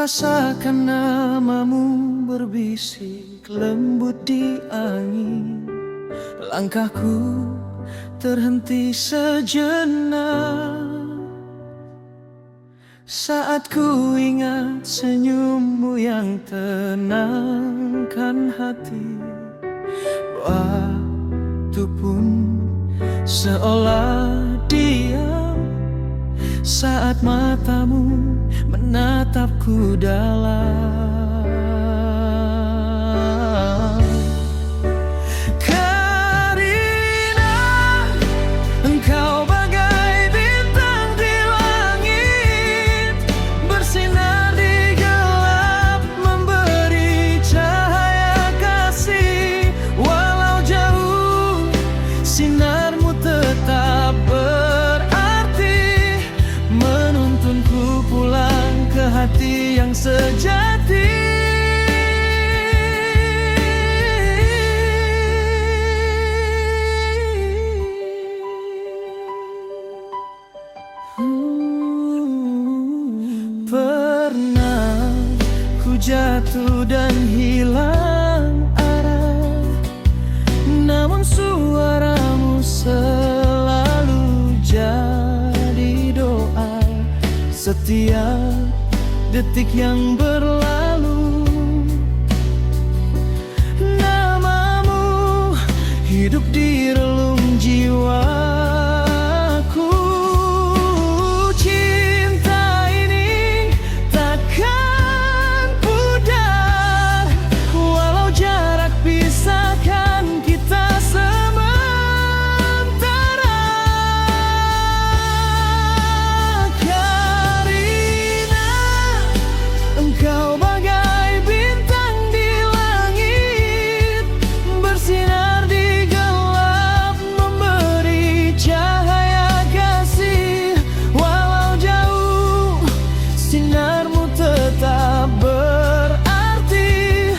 rasakan namamu berbisik lembut di angin. Langkahku terhenti sejenak saat ku ingat senyummu yang tenangkan hati. Waktu pun seolah diam saat matamu menatapku dalam. Karina, engkau bagai bintang di langit, bersinar di gelap, memberi cahaya kasih. Walau jauh, sinarmu tetap berarti, menuntunku pulang ke hati yang sejati. Pernah ku jatuh dan hilang arah, namun suaramu selalu jadi doa. Setiap detik yang berlalu, namamu hidup di relung jiwaku. Cinta ini takkan pudar, walau jarak pisahkan kita sementara. Karina, engkau bagai bintang di langit, bersinar di gelap, memberi cahaya kasih. Walau jauh, sinarmu tetap berarti,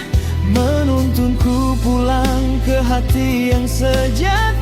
menuntunku pulang ke hati yang sejati.